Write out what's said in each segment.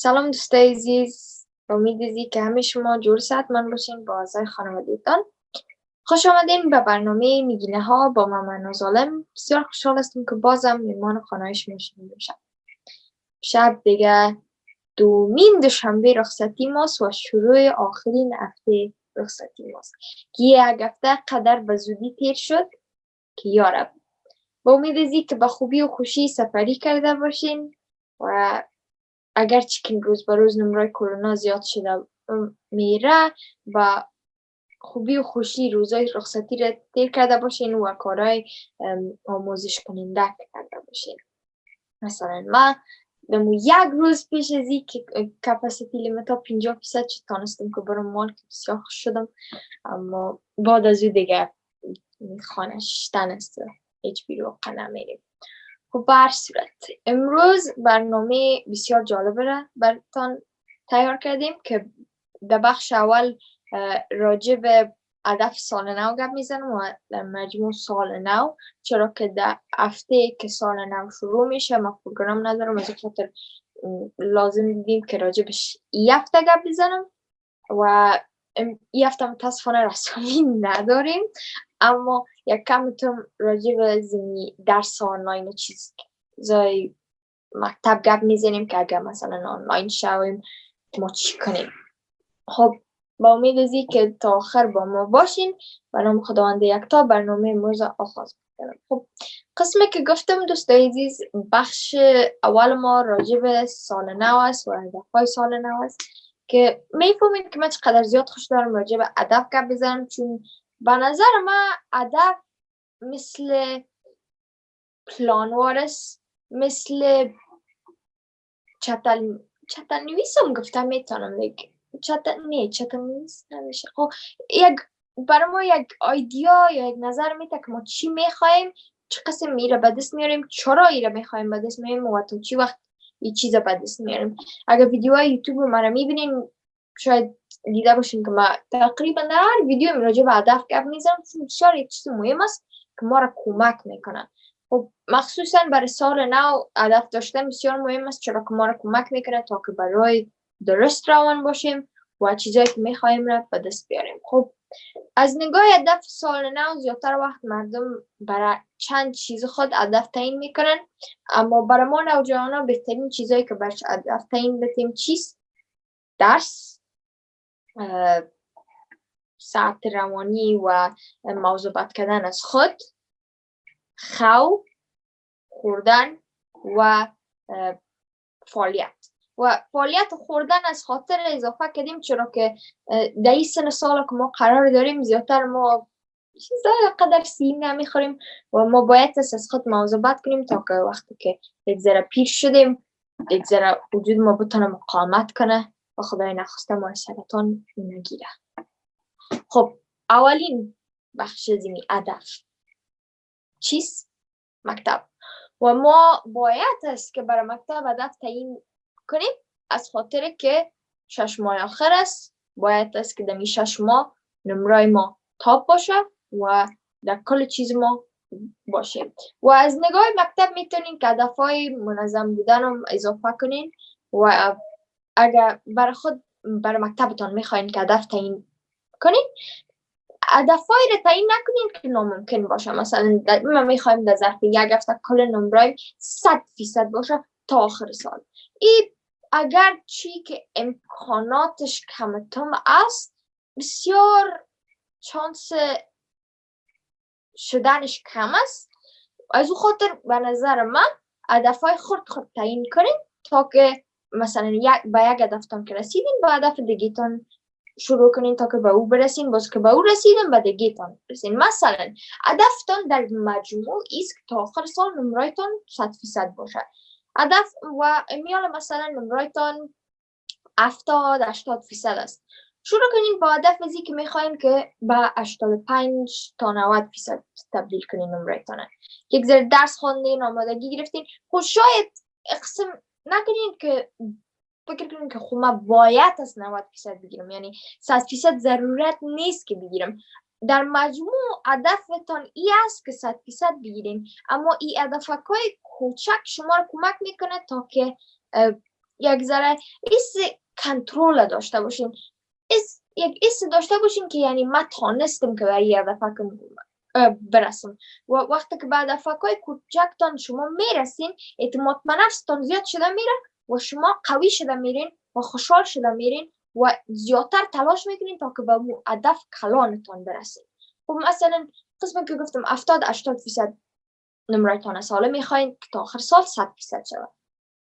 سلام دوستای عزیز، امید عزیزی که همه شما جور صحتمند باشین با اعضای خانوادگیتان. خوش آمدین به برنامه نگینه با من مهناز عالم. بسیار خوشحال هستم که بازم میهمان خانه شما شده باشم. شب دیگه دومین دوشنبه رخصتی ماست و شروع آخرین هفته رخصتی ماست که یک هفته قدر به زودی تیر شد که یارب. با امید عزیزی که به خوبی و خوشی سفری کرده باشین و اگرچه که روز به روز نمره کرونا زیاد شده میره و خوبی و خوشی روزای رخصتی را تیر کرده باشین و کارهای آموزش کننده کرده باشین. مثلا من دمو یک روز پیش از این که کپاسیتی لیمیتا 50% شد تانستم که برم مال که بسیار خوش شدم، اما بعد از او دیگه خانه شدن است هیچ بیرو نمیریم. خب بر صورت امروز برنامه بسیار جالب را براتان تیار کردیم که در بخش اول راجع به هدف سال نو گپ میزنم و در مجموع سال نو، چرا که در هفته که سال نو شروع میشه ما پروگرام ندارم، از خاطر لازم دیدیم که راجع بهش یه هفته گپ بزنم و یه هفته متاسفانه رسمی نداریم، اما یک کمتون راجع به زمینی درس آنلاین و چیزای مکتب گپ میزنیم که اگر مثلا آنلاین شویم ما چی کنیم. خب با امید از این که تا آخر با ما باشین و نام خداوند یکتا برنامه امروز آغاز میکنم. خب قسمی که گفتم دوستای عزیز، بخش اول ما راجع به سال نو است و هدفهای سال نو است که میفهمید که من چقدر زیاد خوش دارم راجع به هدف گپ بزنم، چون به نظر من هدف مثل پلانوار است، مثل چتل نویسم گفتم میتونم بگم چتل نویس نمیشه. خب برای ما یک ایدیا یا یک نظر میده که ما چی میخوایم، چه قسم میره به دست میاریم، چرا ایره میخوایم به دست میاریم و تا چی وقت این چیزا به دست میاریم. اگر ویدیوهای یوتیوب رو میبینین شاید دیده باشین که ما تقریبا در هر ویدیو راجع به هدف گپ میزنم، چون بسیار یک چیز مهم است که ما را کمک میکنه. خب مخصوصا برای سال نو هدف داشتن بسیار مهم است، چرا که ما را کمک میکنه تا که برای درست روان باشیم و چیزایی که میخوایم را به دست بیاریم. خب از نگاه هدف سال نو زیادتر وقت مردم برای چند چیز خود هدف تعیین میکنن، اما برای ما نوجوانا بهترین چیزایی که برای هدف تعیین بتیم چیست؟ درس، ساعت روانی و مواظبت کردن از خود، خواب، خوردن و فعالیت. و فعالیت خوردن از خاطر اضافه کردیم چرا که در این سن سال که ما قرار داریم زیادتر ما چیزای قدر سیم نمیخوریم و ما باید از خود مواظبت کنیم تا که وقتی که یک ذره پیر شدیم یک ذره وجود ما بتونه مقاومت کنه و خدای نخواسته ما سرطان نگیره. خب اولین بخش زمینی هدف چیست؟ مکتب. و ما باید است که برای مکتب هدف تعیین کنیم از خاطر که 6 ماه آخر است، باید است که در 6 ماه نمرای ما تاپ باشه و در کل چیز ما باشیم. و از نگاه مکتب میتونین که هدفهای منظم بودن رو اضافه کنین و اگر برای مکتبتان میخواین که هدف تعیین کنین، هدفهایی رو تعیین نکنین که ناممکن باشه. مثلا ما میخوایم در ظرف یک هفته کل نمرای 100% باشه تا آخر سال. این اگر چی که امکاناتش کمتر است بسیار چانس شدنش کم است. از او خاطر به نظر من هدفهای خود تعیین کنین تا که مثلا به یک هدفتان که رسیدین به هدف دیگه‌تان شروع کنین تا که به او برسین، باز که به او رسیدین به دیگه‌تان برسین. مثلا هدفتان در مجموع ایست که تا آخر سال نمرایتان 100% باشه. هدف و میال مثلا نمرایتان 70-80% است. شروع کنین با هدف ازی که میخواین که به 85 تا 90% تبدیل کنین نمرایتان. یک ذره درس خواندین، آمادگی گرفتین، خب شاید اقسم نکنین که فکر کنین که خب من باید از 90% بگیرم، یعنی 100% ضرورت نیست که بگیرم. در مجموع هدفتان ای است که 100% بگیرین، اما این هدفهای کوچک شما رو کمک میکنه تا که یک ذره ایس کنترل داشته باشین، یک ایس داشته باشین که یعنی من تانستم که برای یه دفعه برسم. و وقتی که بعد دفعه کوچکتان شما میرسین، اعتماد به نفستان زیاد شده میره و شما قوی شده میرین و خوشحال شده میرین و زیادتر تلاش میکنین تا که به اون هدف کلانتان برسین. خب مثلا قسمی که گفتم 70-80% نمرتان ساله میخواین که تا آخر سال 100% شود.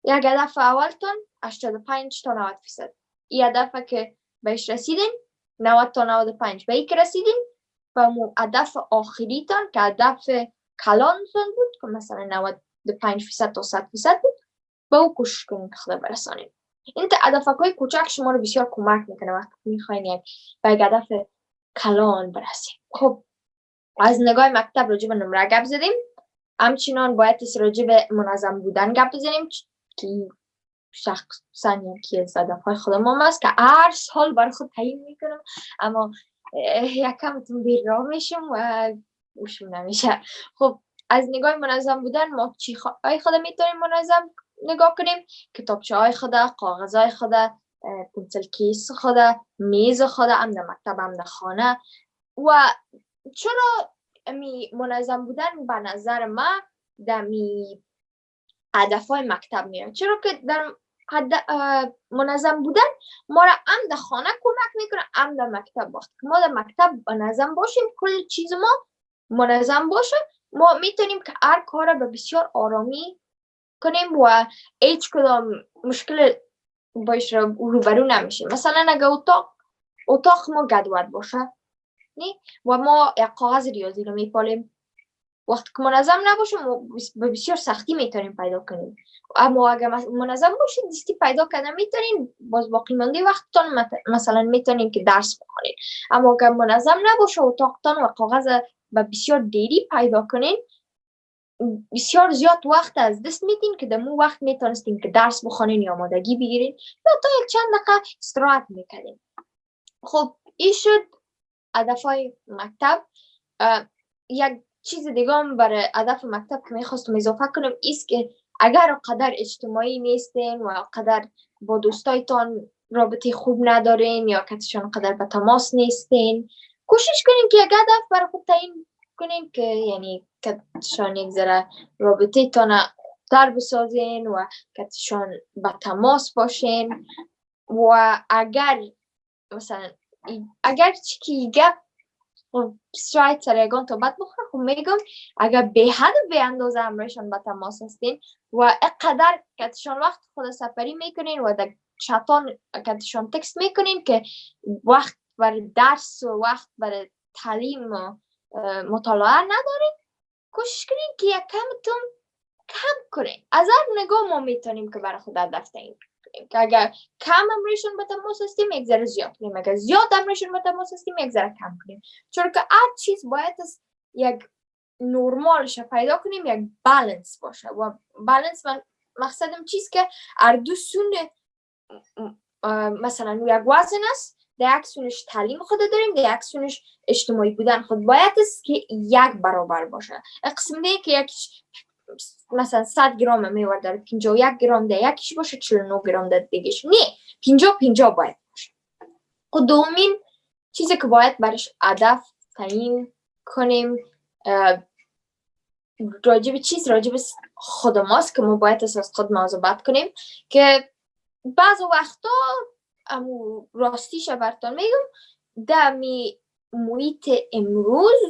یک هدف اولتان 85 تا 90%. این هدف که بهش رسیدین 90 تا 95 به یک رسیدین و اون هدف آخریتان که هدف کلانتان بود که مثلا 95% تا 100% بود به او کوشش کنین که خدا برسانین. این هدف‌های کوچک شما رو بسیار کمک میکنه وقتی میخواین به یک هدف کلان برسید. خب از نگاه مکتب راجع به نمره گپ زدیم، همچنان باید راجع به منظم بودن گپ بزنیم که شخصا یکی از هدف‌های خودم است که هر سال برای خود تعیین میکنم، اما یکم بیر راه میشم و گوشم نمیشه. خب از نگاه منظم بودن ما چی خود میتونیم منظم نگاه کنیم؟ کتابچه های خود، کاغذ های خود، پنسل کیس خود، میز خود، هم در مکتب هم در خانه. و چرا منظم بودن به نظر من در هدفهای مکتب میاد؟ چرا که در منظم بودن ما را هم در خانه کمک میکنه هم در مکتب. وقتی ما در مکتب منظم باشیم، کل چیز ما منظم باشه، ما میتونیم که هر کار به بسیار آرامی کنیم و هیچ کدام مشکل باش روبرو نمیشیم. مثلا اگه اتاق ما گدوت باشه و ما یک کاغذ ریاضی رو میپالیم، وقتی که منظم نباشه ما به بسیار سختی میتونیم پیدا کنیم. اما اگه منظم باشید دستی پیدا کردن میتونین، باز باقی مانده وقتتان مثلا میتونین که درس بخونین. اما اگه منظم نباشه اتاقتان و کاغذ به بسیار دیری پیدا کنین، بسیار زیاد وقت از دست میدین که در مو وقت میتونستین که درس بخونین یا آمادگی بگیرین یا تا یک چند دقیقه استراحت میکنین. خب این شد هدفهای مکتب. یک چیز دیگه هم برای هدف مکتب که میخواستم اضافه کنم ایست که اگر قدر اجتماعی نیستین و قدر با دوستایتان رابطه خوب ندارین یا کتشان قدر به تماس نیستین، کوشش کنین که یک هدف برای خود تعیین کنین که یعنی کتشان یک ذره رابطه تان تر بسازین و کتشان به تماس باشین. و اگر مثلا اگر چی گپ شاید سریعان تا بعد بخوره، خب میگم اگر به حد و به اندازه همراهشان به تماس هستین و اقدر کتشان وقت خود سپری میکنین و در چتان کتشان تکست میکنین که وقت برای درس و وقت برای تعلیم و مطالعه ندارین، کوشش کنین که یک کمتون کم کنین. از هر نگاه ما میتونیم که برای خود هدف تعیین کنیم که اگر کم امرشون به تماس هستیم یک ذره زیاد کنیم، اگر زیاد امرشون به تماس هستیم یک ذره کم کنیم. چون که هر چیز باید یک نرمالش پیدا کنیم، یک بالانس باشه. و بالانس من مقصدم چیز که هر دو سون مثلا یک وزن است، در یک سونش تعلیم خود داریم، در یک سونش اجتماعی بودن خود باید است که یک برابر باشه. قسم دیگه که یک مثلا 100 گرم میوه داره 51 گرم در یکیش باشه 49 گرم در دیگهش نه، 50-50 باید باشه. خود دومین چیزی که باید برش هدف تعیین کنیم راجب خود ماست که ما باید از خود مواظبت کنیم که بعض وقتا راستیش براتون میگم دمی محیط امروز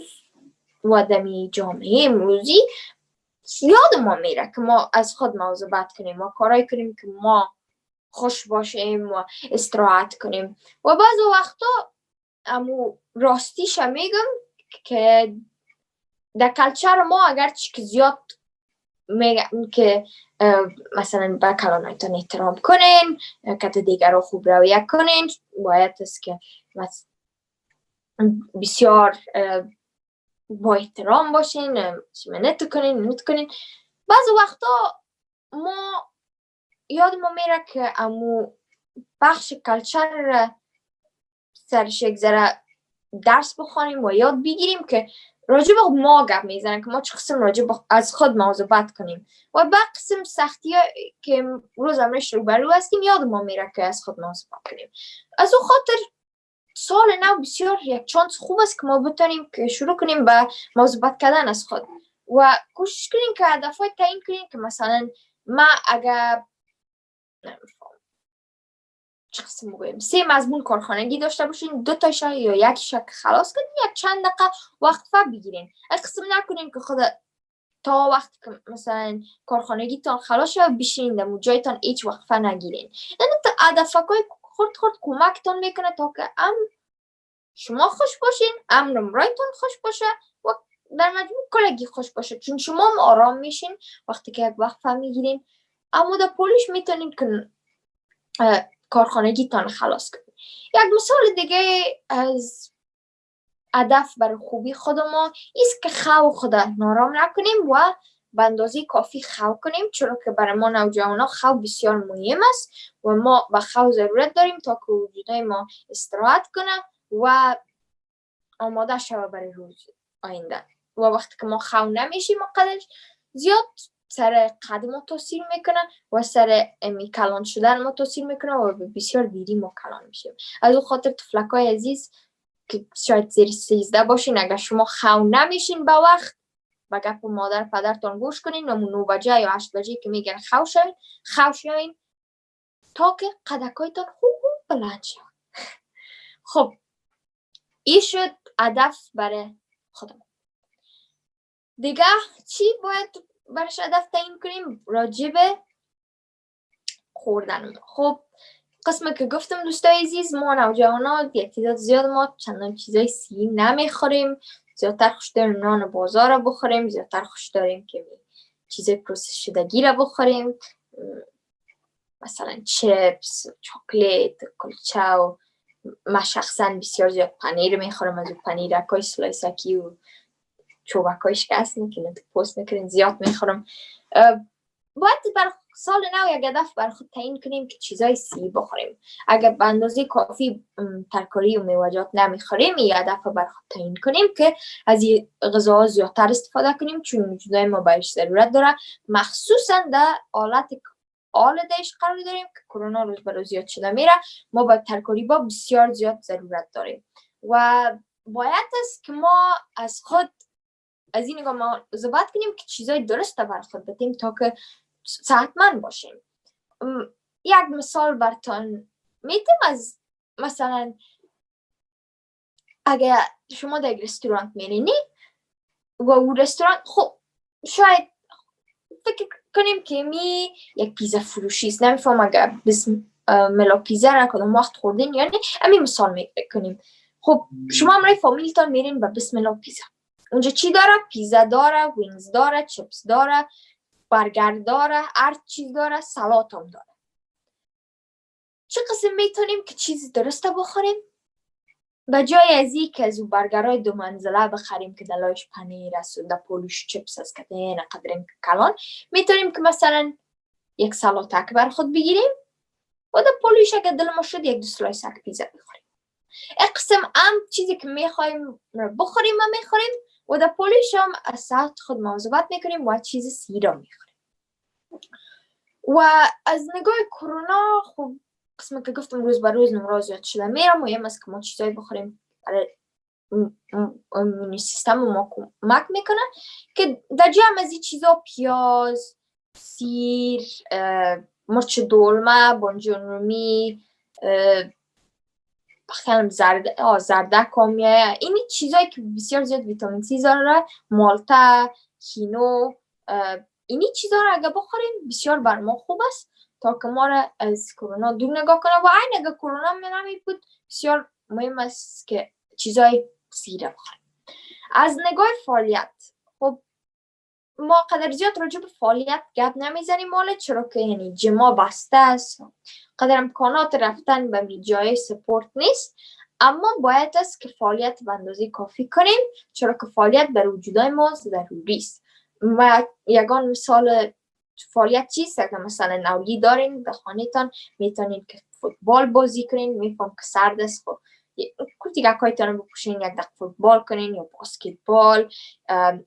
و دمی جامعه امروزی یاد ما میره که ما از خود مواظبت کنیم و کارایی کنیم که ما خوش باشیم و استراحت کنیم. و بعض وقتا راستیش میگم که در کلچر ما اگر چی که زیاد میگم که مثلا با کلانایتان احترام کنین، کت دیگر رو خوب رویه کنین، باید است که بسیار با احترام باشین، منت کنین. بعض وقتا ما یاد ما میره که بخش کلچر سرش یک ذره درس بخونیم و یاد بگیریم که راجع به ما گپ میزنن که ما چه قسم راجع به از خود مواظبت کنیم و با قسم سختی که روز امرش روبرو هستیم یاد ما میره که از خود مواظبت کنیم. از اون خاطر سال نو بسیار یک چانس خوب است که ما بتونیم که شروع کنیم به مواظبت کردن از خود و کوشش کنیم که هدفهای تعیین کنیم که مثلا ما اگر چه قسم بگویم 3 مضمون کارخانگی داشته باشین، 2 تاش یا یکیش که خلاص کنین، یک چند دقیقه وقفه بگیرین. از قسم نکنین که خود تا وقت که مثلا کارخانگیتان خلاص شد بشینین در جایتان هیچ وقفه نگیرین. این هدفهای خرد کمکتان میکنه تا که شما خوش باشین، رایتان خوش باشه و در مجموع کلگی خوش باشه، چون شما هم آرام میشین وقتی که یک وقفه میگیرین. اما در پولیش میتونین که کارخانگیتان خلاص کنید. یک مثال دیگه از هدف برای خوبی خود ما است که خو خود نارام نکنیم و به اندازه کافی خو کنیم، چرا که برای ما نوجوانا خو بسیار مهم است و ما به خو ضرورت داریم تا که وجودای ما استراحت کنه و آماده شوه برای روز آینده. و وقتی که ما خو نمیشیم قدرش زیاد سر قد ما تاثیر میکنه و سر کلان شدن ما تاثیر میکنه و بسیار دیری ما کلان میشیم. از اون خاطر طفلکای عزیز که شاید زیر 13 باشین، اگر شما خو نمیشین به وقت به گپ مادر پدرتان گوش کنین و 9 بجه یا 8 بجه که میگن خو شوین تا که قدکایتان خوب بلند شد. خب این شد هدف برای خودمون. دیگه چی باید برش هدف تعیین کنیم؟ راجب خوردن. خب قسمه که گفتم دوستای عزیز، ما نوجوانا یک تعداد زیاد ما چندان چیزای سیری نمیخوریم، زیادتر خوش داریم نان بازار رو بخوریم، زیادتر خوش داریم که چیزای پروسس شدگی رو بخوریم، مثلا چیپس، چاکلیت، کلچه و من شخصا بسیار زیاد پنیر میخورم. از اون پنیرکای سلایسکی و چوبکای شکست میکنه تو پوست میکنین زیاد میخورم. باید بر سال نو یک هدف بر خود تعیین کنیم که چیزای سی بخوریم. اگر به اندازه کافی ترکاری و میوه‌جات نمیخوریم، این هدف بر خود تعیین کنیم که از این غذاها زیادتر استفاده کنیم، چون وجودای ما بهش ضرورت داره، مخصوصا در حالت آلوده‌اش قرار داریم که کرونا روز به روز زیاد شده میره. ما با ترکاری با بسیار زیاد ضرورت داریم و باید است که ما از خود از این نگاه مواظبت کنیم که چیزای درست بر خود بدیم تا که صحتمند باشیم. یک مثال براتون میتونم از مثلا اگر شما در یک رستوران میرینی و اون رستوران خب شاید فکر کنیم که یک پیزا فروشی است، نمیفهم اگر بسم ملا پیزا را کدام وقت خوردین، یعنی همین مثال میکنیم. خب شما همراه فامیلتان میرین به بسم الله پیزا، اونجا چی داره؟ پیزا داره، وینگز داره، چپس داره، برگر داره، هر چیز داره، سالات هم داره. چه قسم میتونیم که چیز درسته بخوریم؟ به جای از این که از اون برگرهای 2 منزله بخریم که دلایش پنیر است و در پولوش چپس است که دیگه نقدریم کلان، میتونیم که مثلا یک سالات اکبر خود بگیریم و در پولوش اگه دل ما شد 1-2 سلایس پیزا بخوریم. یک قسم چیزی که میخوایم بخوریم و میخوریم و در پولوش هم از صحت خود مواظبت میکنیم و چیز سیرا میخوریم. و از نگاه کرونا خب قسمه که گفتم روز به روز نمره زیاد شده میره، مهم است که ما چیزایی بخوریم برای ایمنی سیستم ما کمک میکنه که در جمع از این چیزا پیاز، سیر، مرچ دلمه، بانجان رومی، زردک هم میایه، این چیزایی که بسیار زیاد ویتامین سی داره، مالته، کینو، اینی چیزا رو اگه بخوریم بسیار بر ما خوب است تا که ما را از کرونا دور نگاه کنه. و این اگه کرونا نمی بود بسیار مهم است که چیزای سیره بخوریم. از نگاه فعالیت، خب ما قدر زیاد راجع به فعالیت گپ نمیزنیم ماله، چرا که یعنی جما بسته است، قدر امکانات رفتن به جای سپورت نیست، اما باید است که فعالیت به اندازه کافی کنیم، چرا که فعالیت بر وجودای ما ضروری است. و یگان مثال فعالیت چیست؟ اگر مثلا نولی دارین در خانه‌تان میتونین که فوتبال بازی کنین، میفهم که سرد است، خب کتیگک‌هایتان رو بپوشین، یک دقیقه فوتبال کنین یا باسکتبال.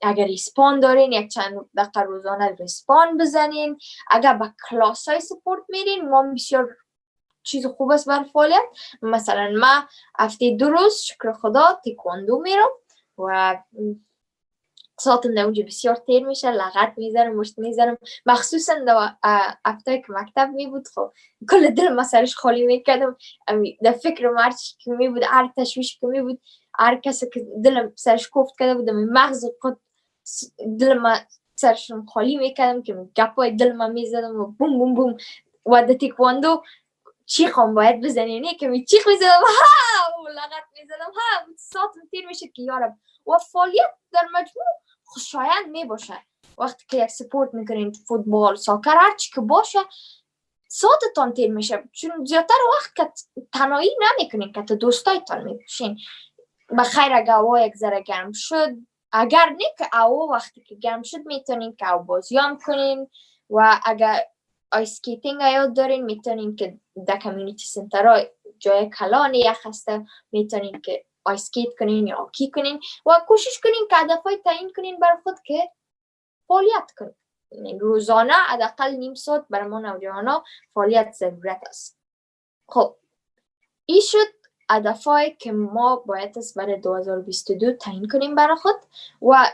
اگر ریسپان دارین یک چند دقیقه روزانه ریسپان بزنین. اگر به کلاس های سپورت میرین ما بسیار چیز خوب است برای فعالیت. مثلا من هفته 2 روز شکر خدا تکواندو میرم و ساعتم در اونجا بسیار تیر میشه، لغت میزنم، مشت میزنم. مخصوصا هفته که مکتب میبود خب کل دل ما سرش خالی میکردم. در فکر مرچی که میبود، هر تشویش که میبود، هر کسی که دلم سرش کوفت کرده بودم مغز خود دل ما سرشم خالی میکردم که گپای دل ما میزدم و بوم بوم بوم. و در تکواندو چیخم باید بزنینی که چیخ میزدم ها و لغت میزدم ها ساعتم تیر میشه که یارم. و فعالیت در مجموع خوشایند میباشه. وقتی که یک سپورت میکنین، فوتبال، ساکر، هر چی که باشه ساعتتان تیر میشه، چون زیادتر وقت که تنهایی نمیکنین که تا دوستایتان میباشین. بخیر اگه هوا یک ذره گرم شد، اگر نه که هوا وقتی که گرم شد میتونین که بازی هم کنین. و اگر آیس سکیتینگ یاد دارین میتونین که در کمیونیتی سنترها جای کلان یخ هسته میتونین که آیس سکیت کنین یا آکی کنین و کوشش کنین که هدفهای تعیین کنین برای خود که فعالیت کنین. روزانه حداقل نیم ساعت برای ما نوجوانا فعالیت ضرورت است. خب این شد هدفهایی که ما باید است برای 2022 تعیین کنیم برای خود. و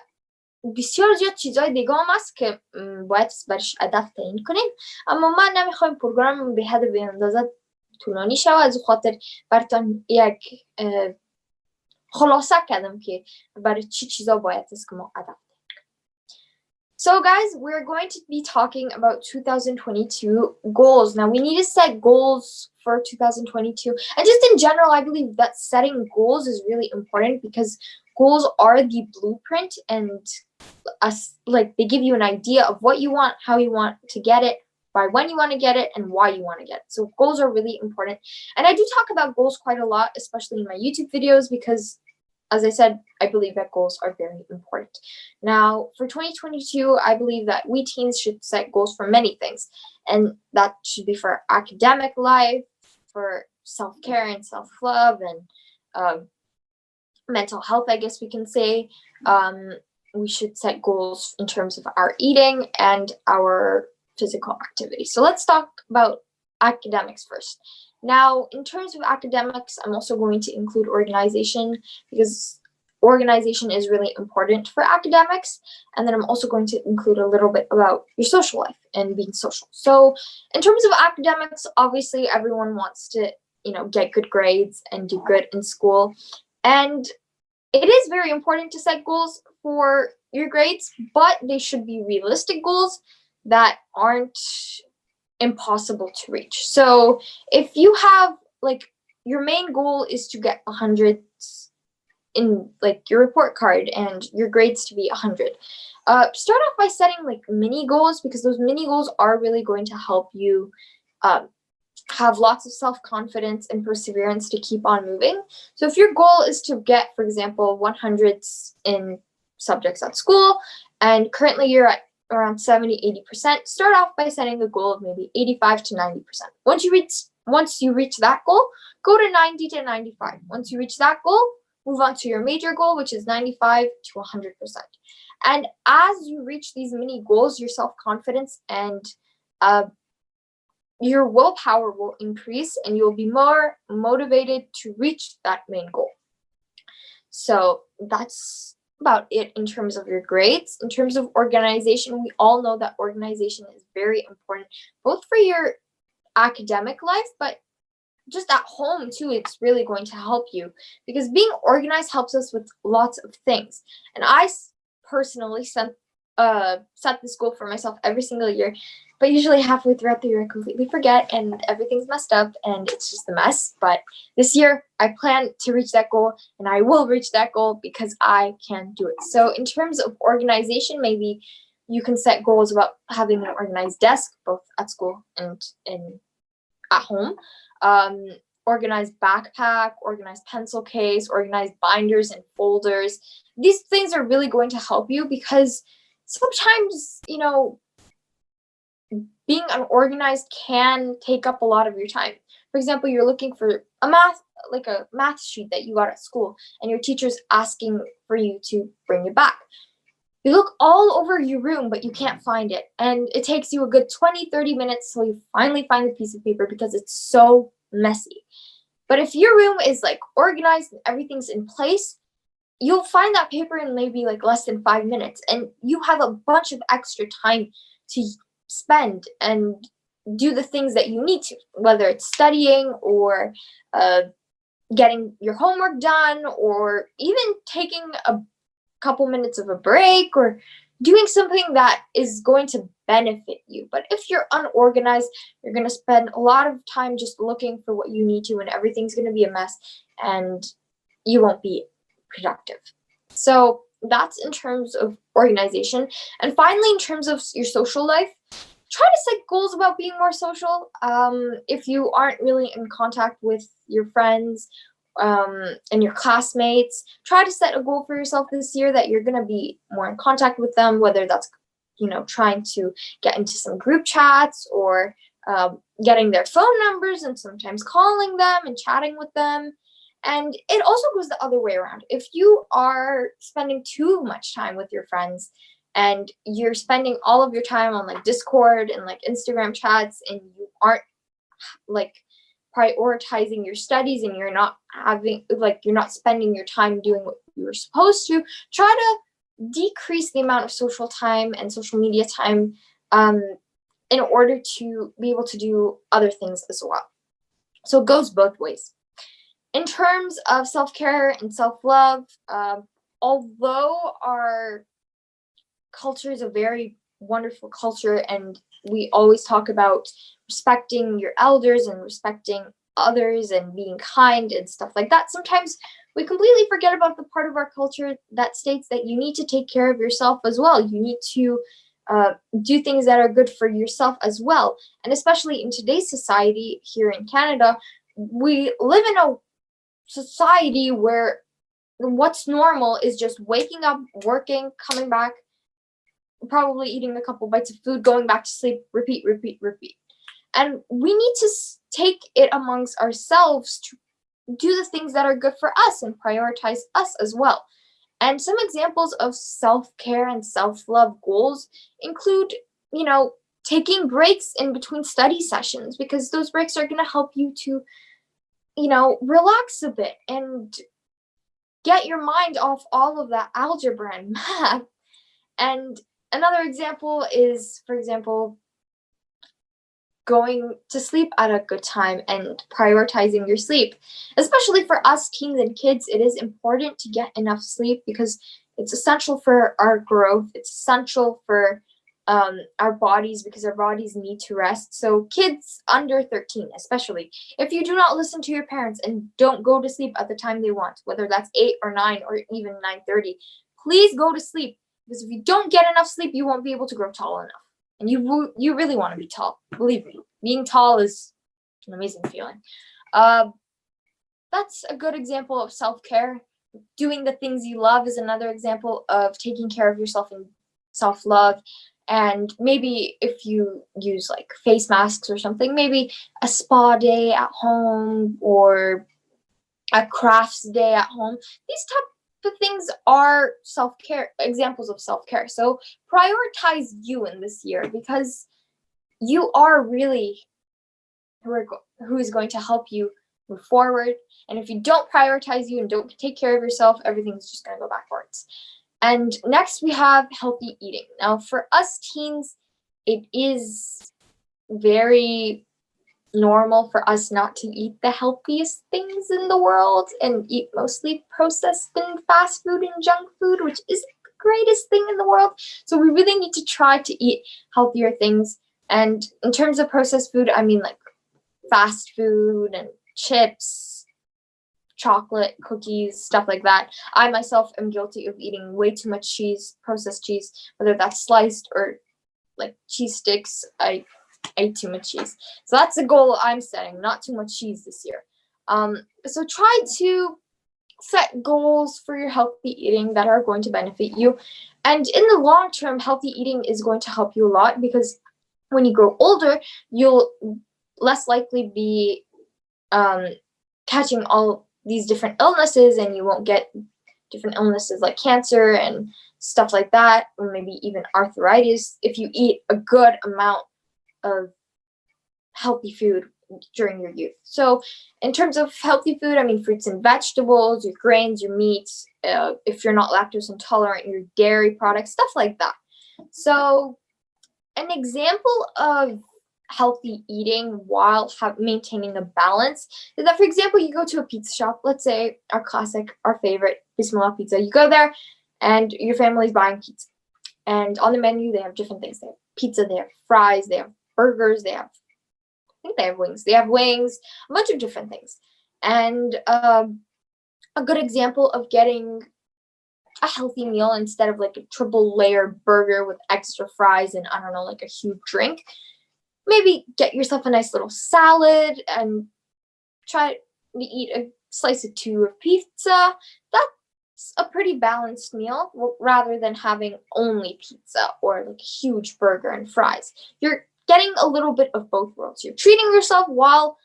بسیار زیاد چیزای دیگه هم هست که باید برش هدف تعیین کنیم، اما من نمیخوایم پروگرام به حد به اندازه طولانی شود. از خاطر براتون یک خلاصه کردم که برای چی چیزا باید است که ما هدف. So guys, we're going to be talking about 2022 goals. Now we need to set goals for 2022. And just in general, I believe that setting goals is really important because goals are the blueprint and like they give you an idea of what you want, how you want to get it, by when you want to get it, and why you want to get it. So goals are really important. And I do talk about goals quite a lot, especially in my YouTube videos, because as I said, I believe that goals are very important. Now, for 2022, I believe that we teens should set goals for many things. And that should be for academic life, for self-care and self-love, and mental health, I guess we can say. We should set goals in terms of our eating and our physical activity. So let's talk about academics first. Now, in terms of academics, I'm also going to include organization because organization is really important for academics. And then I'm also going to include a little bit about your social life and being social. So in terms of academics, obviously everyone wants to, get good grades and do good in school. And it is very important to set goals for your grades, but they should be realistic goals that aren't impossible to reach. So if you have your main goal is to get 100 in your report card and your grades to be 100, start off by setting mini goals, because those mini goals are really going to help you have lots of self-confidence and perseverance to keep on moving. So if your goal is to get, for example, 100s in subjects at school, and currently you're at around 70-80%, start off by setting a goal of maybe 85 to 90%. Once you reach that goal, go to 90 to 95. Once you reach that goal, move on to your major goal, which is 95 to 100%. And as you reach these mini goals, your self-confidence and your willpower will increase, and you'll be more motivated to reach that main goal. So that's about it in terms of your grades. In terms of organization, we all know that organization is very important, both for your academic life, but just at home too. It's really going to help you, because being organized helps us with lots of things. And I personally set this goal for myself every single year, but usually halfway throughout the year I completely forget and everything's messed up and it's just a mess. But this year I plan to reach that goal, and I will reach that goal because I can do it. So in terms of organization, maybe you can set goals about having an organized desk, both at school and at home. Organized backpack, organized pencil case, organized binders and folders. These things are really going to help you, because sometimes, being unorganized can take up a lot of your time. For example, you're looking for a math sheet that you got at school, and your teacher's asking for you to bring it back. You look all over your room, but you can't find it. And it takes you a good 20-30 minutes till you finally find the piece of paper because it's so messy. But if your room is like organized and everything's in place, you'll find that paper in maybe like less than 5 minutes, and you have a bunch of extra time to spend and do the things that you need to, whether it's studying or getting your homework done, or even taking a couple minutes of a break or doing something that is going to benefit you. But if you're unorganized, you're going to spend a lot of time just looking for what you need to, and everything's going to be a mess and you won't be productive. So that's in terms of organization. And finally, in terms of your social life, try to set goals about being more social. If you aren't really in contact with your friends and your classmates, try to set a goal for yourself this year that you're going to be more in contact with them, whether that's, trying to get into some group chats or getting their phone numbers and sometimes calling them and chatting with them. And it also goes the other way around. If you are spending too much time with your friends and you're spending all of your time on like Discord and like Instagram chats, and you aren't like prioritizing your studies, and you're not spending your time doing what you were supposed to, try to decrease the amount of social time and social media time in order to be able to do other things as well. So it goes both ways. In terms of self-care and self-love, although our culture is a very wonderful culture, and we always talk about respecting your elders and respecting others and being kind and stuff like that, sometimes we completely forget about the part of our culture that states that you need to take care of yourself as well. You need to do things that are good for yourself as well. And especially in today's society here in Canada, we live in a society where what's normal is just waking up, working, coming back, probably eating a couple bites of food, going back to sleep, repeat. And we need to take it amongst ourselves to do the things that are good for us and prioritize us as well. And some examples of self-care and self-love goals include, taking breaks in between study sessions, because those breaks are going to help you to relax a bit and get your mind off all of that algebra and math. And another example is, for example, going to sleep at a good time and prioritizing your sleep. Especially for us teens and kids, it is important to get enough sleep because it's essential for our growth. It's essential for our bodies, because our bodies need to rest. So kids under 13, especially, if you do not listen to your parents and don't go to sleep at the time they want, whether that's 8 or 9 or even 9:30, please go to sleep, because if you don't get enough sleep, you won't be able to grow tall enough. And you really want to be tall. Believe me, being tall is an amazing feeling. That's a good example of self-care. Doing the things you love is another example of taking care of yourself and self-love. And maybe if you use like face masks or something, maybe a spa day at home or a crafts day at home. These type of things are self-care, examples of self-care. So prioritize you in this year, because you are really who is going to help you move forward. And if you don't prioritize you and don't take care of yourself, everything's just going to go backwards. And next we have healthy eating. Now for us teens, it is very normal for us not to eat the healthiest things in the world and eat mostly processed and fast food and junk food, which isn't the greatest thing in the world. So we really need to try to eat healthier things. And in terms of processed food, I mean like fast food and chips, chocolate, cookies, stuff like that. I myself am guilty of eating way too much cheese, processed cheese, whether that's sliced or like cheese sticks. I ate too much cheese. So that's the goal I'm setting, not too much cheese this year. So try to set goals for your healthy eating that are going to benefit you. And in the long term, healthy eating is going to help you a lot, because when you grow older, you'll less likely be catching all these different illnesses, and you won't get different illnesses like cancer and stuff like that, or maybe even arthritis, if you eat a good amount of healthy food during your youth. So in terms of healthy food, I mean fruits and vegetables, your grains, your meats, if you're not lactose intolerant, your dairy products, stuff like that. So an example of healthy eating while maintaining a balance is that, for example, you go to a pizza shop, let's say our classic, our favorite, Bismillah Pizza. You go there and your family's buying pizza. And on the menu, they have different things. They have pizza, they have fries, they have burgers, I think they have wings. They have wings, a bunch of different things. And a good example of getting a healthy meal instead of like a triple layer burger with extra fries and, I don't know, like a huge drink. Maybe get yourself a nice little salad and try to eat a slice or two of pizza. That's a pretty balanced meal rather than having only pizza or like a huge burger and fries. You're getting a little bit of both worlds. You're treating yourself while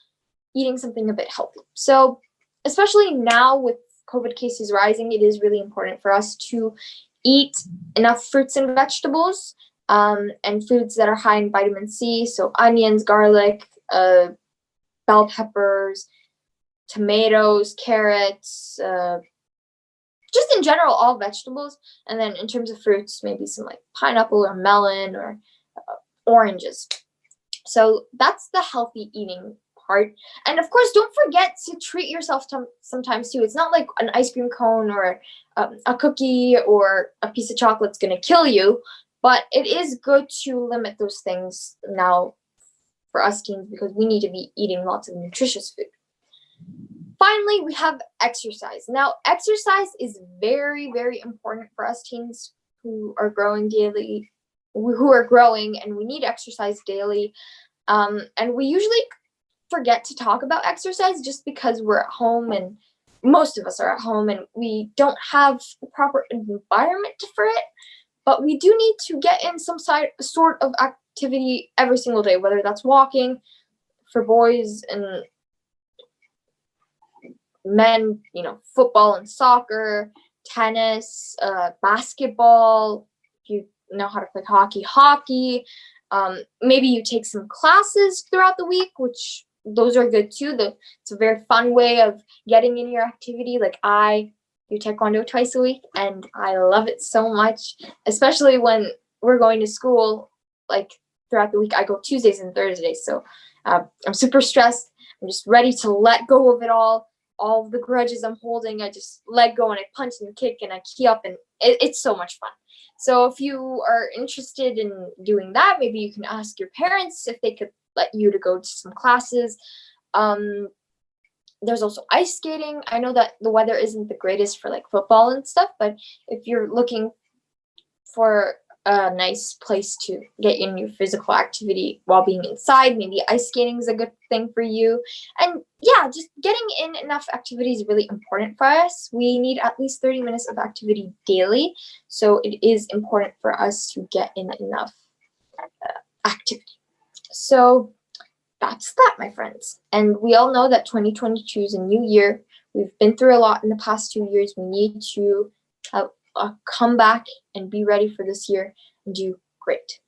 eating something a bit healthy. So especially now with COVID cases rising, it is really important for us to eat enough fruits and vegetables and foods that are high in vitamin C. So onions, garlic, bell peppers, tomatoes, carrots, just in general, all vegetables. And then in terms of fruits, maybe some like pineapple or melon or oranges. So that's the healthy eating part. And of course, don't forget to treat yourself sometimes too. It's not like an ice cream cone or a cookie or a piece of chocolate's going to kill you, but it is good to limit those things now for us teens because we need to be eating lots of nutritious food. Finally, we have exercise. Now, exercise is very, very important for us teens who are growing daily, and we need exercise daily. And we usually forget to talk about exercise just because we're at home, and most of us are at home, and we don't have the proper environment for it. But we do need to get in some sort of activity every single day, whether that's walking for boys and men, football and soccer, tennis, basketball, if you know how to play hockey. Maybe you take some classes throughout the week, which those are good too. It's a very fun way of getting in your activity. Like I do taekwondo twice a week, and I love it so much, especially when we're going to school. Like throughout the week, I go Tuesdays and Thursdays. So I'm super stressed. I'm just ready to let go of it all of the grudges I'm holding. I just let go and I punch and kick and I key up, and it's so much fun. So if you are interested in doing that, maybe you can ask your parents if they could let you to go to some classes. There's also ice skating. I know that the weather isn't the greatest for like football and stuff, but if you're looking for a nice place to get in your physical activity while being inside, maybe ice skating is a good thing for you. And yeah, just getting in enough activity is really important for us. We need at least 30 minutes of activity daily, so it is important for us to get in enough activity. So that's that, my friends. And we all know that 2022 is a new year. We've been through a lot in the past 2 years. We need to come back and be ready for this year and do great.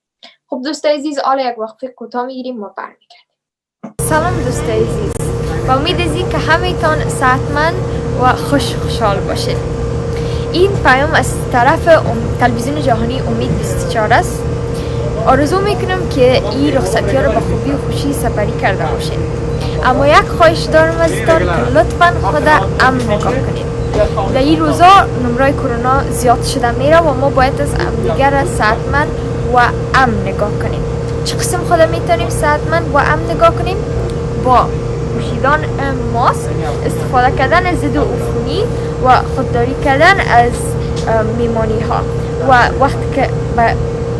خب دوستای عزیز، حالا یک وقفه کوتاه میگیریم و برمیگردیم. سلام دوستای عزیز، با امید از این که همه‌تان صحتمند و خوشحال باشید. این پیام از طرف تلویزیون جهانی امید 24 است. آرزو میکنم که این رخصتی‌ها رو با خوبی و خوشی سپری کرده باشید. اما یک خواهش دارم ازتان که لطفاً خود امن نگاه کنید. در این روزا نمره کرونا زیاد شده میره و ما باید از همدیگر صحتمند و امن نگاه کنیم. چه قسم خود میتونیم صحتمند و امن نگاه کنیم؟ با پوشیدن ماسک، استفاده کردن از ضد عفونی و خودداری کردن از میمانی ها. و وقتی که به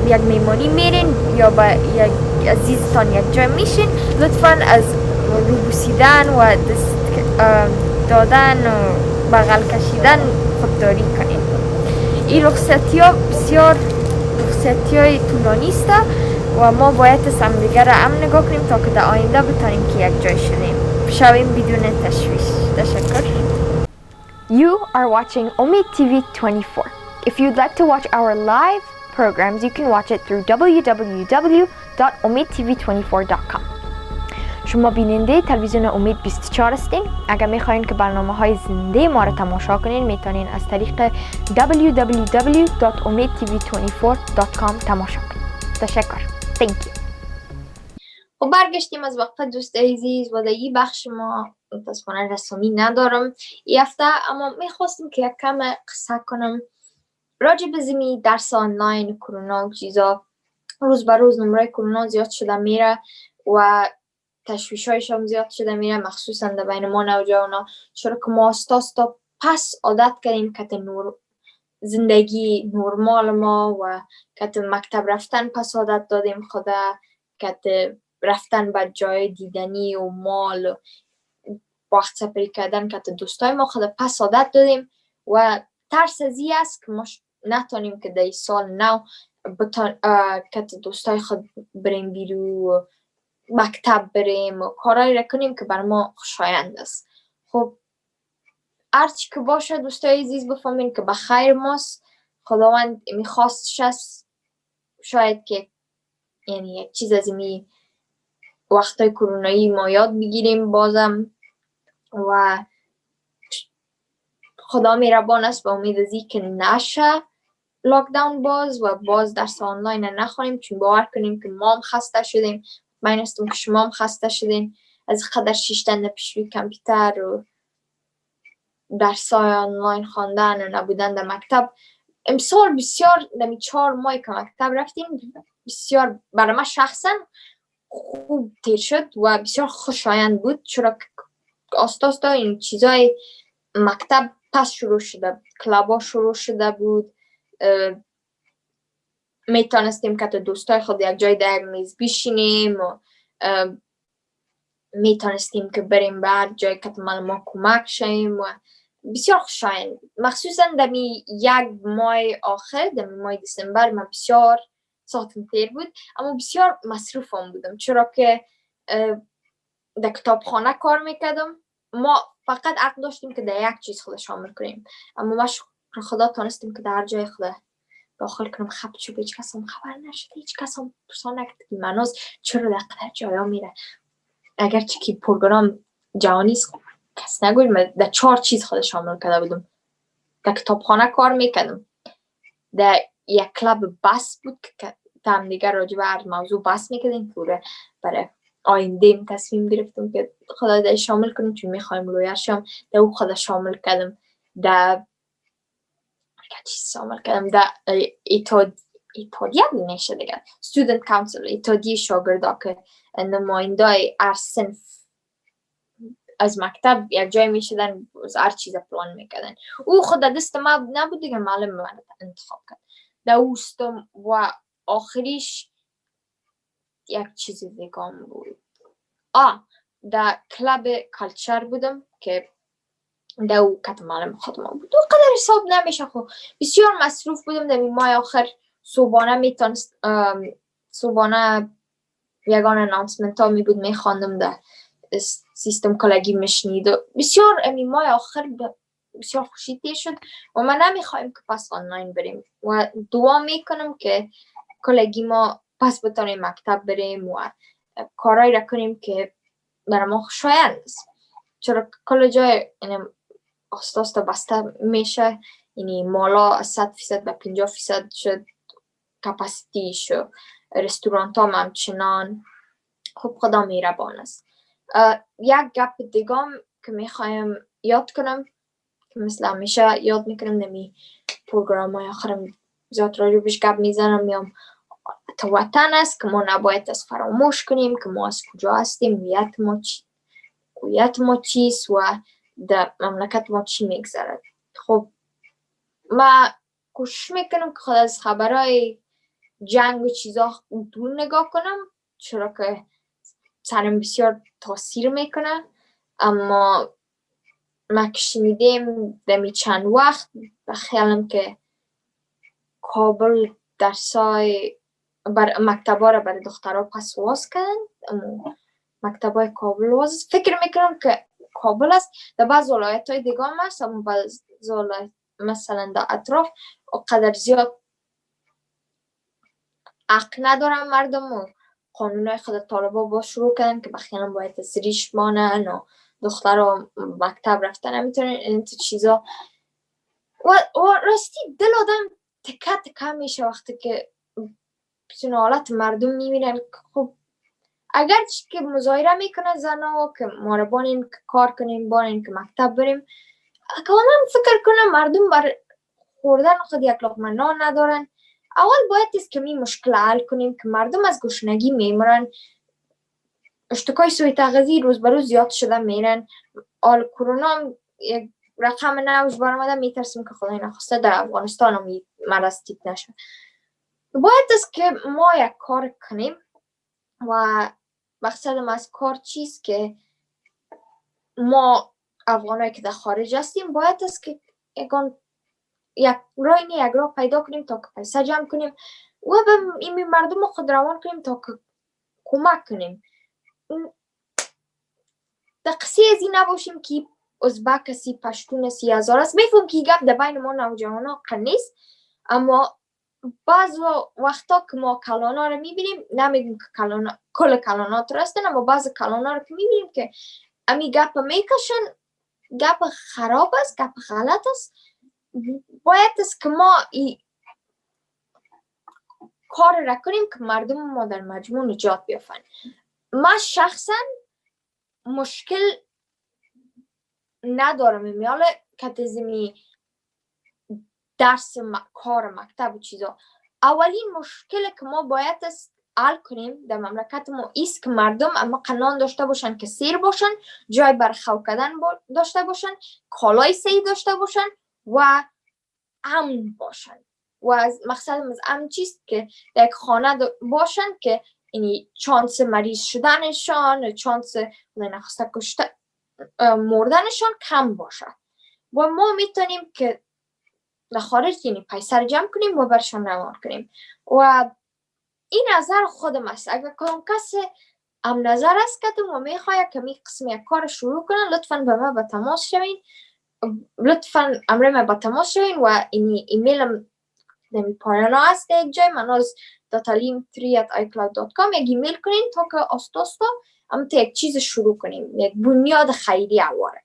یک میمانی میرین یا با یک عزیزتان یک جای میشین، لطفاً از روبوسیدن و دست دادن و بغل کشیدن خودداری کنید. این رخصتی ها بسیار رخصتی های طولانی است و ما باید از همدیگر امن نگاه کنیم تا که در آینده بتانیم که یک جای شدیم. شویم بدون تشویش. تشکر. You are watching Omid TV 24. If you'd like to watch our live programs, you can watch it through www.omidtv24.com. شما بیننده تلویزیون امید 24 هستین. اگر میخواین که برنامه های زنده ما را تماشا کنین میتونین از طریق www.omidtv24.com تماشا کنین. تشکر. Thank you. و برگشتیم از وقت دوست عزیز و در این بخش ما متاسفانه رسمی ندارم این هفته، اما میخواستم که یک کم قصه کنم راجع به زمین درس آنلاین کرونا و چیزا. روز به روز نمره کرونا زیاد شده میره و تشویشایش هم زیاد شده میره، مخصوصا در بین ما نوجوانا، چرا که ما استا پس عادت کردیم که زندگی نرمال ما و که مکتب رفتن پس عادت دادیم خدا، که رفتن به جای دیدنی و مال و وقت سپری کردن که دوستای ما خدا پس عادت دادیم و ترس از این است که ما نتونیم که در این سال نو که دوستای خود بریم بیرو مکتب بریم و کارایی را کنیم که بر ما خوشایند است. خب هرچی که باشه دوستای عزیز بفهمین که بخیر ماست. خداوند میخواستش است شاید که یعنی یک چیز از این وقتای کرونایی ما یاد بگیریم بازم و خدا مهربان است و امید از این که نشه لاکداون باز درس آنلاین نخوانیم، چون باور کنیم که ما هم خسته شدیم. من هستم که شما هم خسته شدین از قدر شیشتن پیش روی کامپیوتر و درسای آنلاین خواندن و نبودن در مکتب. امسال بسیار دمی 4 ماه که مکتب رفتیم بسیار برای من شخصا خوب تیر شد و بسیار خوشایند بود، چرا آستا این چیزای مکتب پس شروع شده بود، کلابا شروع شده بود، میتونستیم که دوستای خود یک جای در میز بشینیم و میتونستیم که بریم به هر جای که ما کمک شیم و بسیار خوشایند. مخصوصا در یک ماه آخر در ماه دسامبر من بسیار ساعتم تیر بود، اما بسیار مصروف هم بودم چرا که در کتابخانه کار میکردم. ما فقط عقل داشتیم که در یک چیز خود شامل کنیم، اما ما شکر خدا تانستیم که در هر جای خود داخل کنم. خب هیچ کس هم خبر نشد، هیچ کس هم پرسان نکرد که مهناز چرا در قدر جایا میره. اگر چی که پروگرام جهانی کس نگوید، من در 4 چیز خود شامل کرده بودم. در کتابخانه کار میکردم، در یک کلاب بس بود که هم دیگر راجع به هر موضوع بس میکردیم که برای آینده تصمیم گرفتم که خدا در شامل کنیم چون میخوایم لویر شم. در او خدا شامل کردم، در اتحادیه میشه دیگر student council، اتحادیه شاگردا که نمایندای هر صنف از مکتب یک جای میشدن هر چیز پلان میکردن. او خود دست ما نبود دیگه، معلم من انتخاب کرد در اوستم و آخریش یک چیز دیگه بود. در کلاب کالچر بودم که در او کت معلم خودم بود. او قدر حساب نمیشه، خب بسیار مصروف بودم. در ماه آخر صبحانه میتونست صبحانه یگان اناونسمنت ها می بود میخواندم در سیستم کلگی مشنید و بسیار ماه آخر بسیار خوشی تیر شد و من نمیخوایم که پس آنلاین بریم و دعا میکنم که کلگی ما پس بتانیم مکتب بریم و کارایی را کنیم که برای ما خوشایند است، چرا کل جای آستا بسته میشه. یعنی مالا از 100% به 50% شد کپاسیتیش و رستورانت ها همچنان. خب خدا مهربان است. یک گپ دیگم که میخوایم یاد کنم که مثل همیشه یاد میکنم نمی پروگرام های آخرم زیاد راجع بهش گپ میزنم، میام تو وطن است که ما نباید از فراموش کنیم که ما از کجا هستیم، هویت ما چیست و در مملکت ما چی میگذرد. خب ما کوشش میکنم که خود از خبرهای جنگ و چیزا دور نگاه کنم، چرا که سرم بسیار تاثیر میکنه. اما ما که شنیدیم دمی چند وقت و خیالم که کابل درسای مکتبا را برای دخترها پس واز کردن، اما مکتبای کابل است. فکر میکنم که کابل است. در بعض ولایت های دیگه هم هست، اما بعض ولایت مثلا در اطراف قدر زیاد حق ندارن مردم و قانونای خود طالبا با شروع کردن که بخیران باید زریش مانن و دخترها مکتب رفتن نمیتونن این چیزا. و راستی دل آدم تکه تکه میشه وقتی که بسیار حالت مردم میبینن که خب اگر که مظاهره میکنه زنها که ما را بانین که کار کنیم، بانین که مکتب بریم، کاملا فکر کنم مردم بر خوردن خود یک لقمه نان ندارن. اول باید است که می مشکل حل کنیم که مردم از گشنگی میمرن، اشتکای سوی تغذیه روز به روز زیاد شده میرن. آل کرونا هم یک رقم نوش برآمده، میترسیم که خدای نخواسته در افغانستان هم مرض تیپ نشه. باید است که ما یک کار کنیم و مقصدم از کار چیست که ما افغانایی که در خارج هستیم باید است که یک راه پیدا کنیم تا که پیسه جمع کنیم و به این مردم خود روان کنیم تا که کمک کنیم. در قصه از این نباشیم که ازبک هستی، پشتون هستی، هزار است. میفهم که گپ در بین ما نوجوانا نیست، اما بعض وقتا که ما کلانا رو میبینیم، نمیگیم که کل کلانات رستن، اما بعض کلانا رو که میبینیم که امی گپ میکشن، گپ خراب است، گپ غلط است. باید است که ما کار را کنیم که مردم ما در مجموع نجات بیافن. من شخصا مشکل ندارم میاله که تزمی درس کار مکتب و چیزا. اولین مشکل که ما باید حل کنیم در مملکت ما ایست که مردم اما قنان داشته باشن که سیر باشن، جای بر خو کردن داشته باشن، کالای صحیح داشته باشن و امن باشن. و از مقصدم از امن چیست که در یک خانه باشن که یعنی چانس مریض شدنشان، چانس نخواسته کشته مردنشان کم باشه. و ما میتونیم که در خارج یعنی پیسه جمع کنیم و برشان روان کنیم. و این نظر خودم است. اگر کدام کسی هم نظر است که و میخواه که می قسم یک کار شروع کنن، لطفاً به من به تماس شوین، لطفاً امر من به تماس شوین و ایمیلم در پایان هست یک جای mehnaaz.alim3@icloud.com یک ایمیل کنین تا که آستاستا هم تا یک چیز شروع کنیم، یک بنیاد خیری اواره.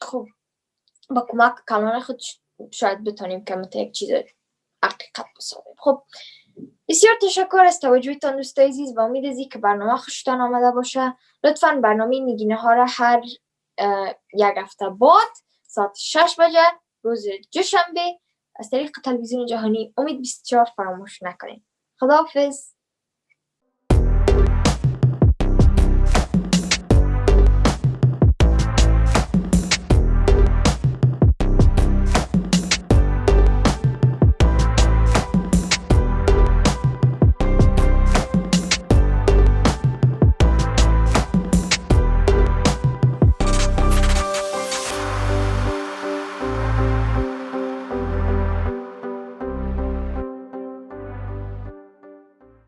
خب با کمک کلان خود شاید بتونیم که تا یک چیز حقیقت بسازیم. خب بسیار تشکر از توجهتان دوستای عزیز و امید از که برنامه خوشتان آمده باشه. لطفاً برنامه نگینه را هر یک هفته بعد ساعت 6 بجه روز دوشنبه از طریق تلویزیون جهانی امید 24 فراموش نکنید. خداحافظ.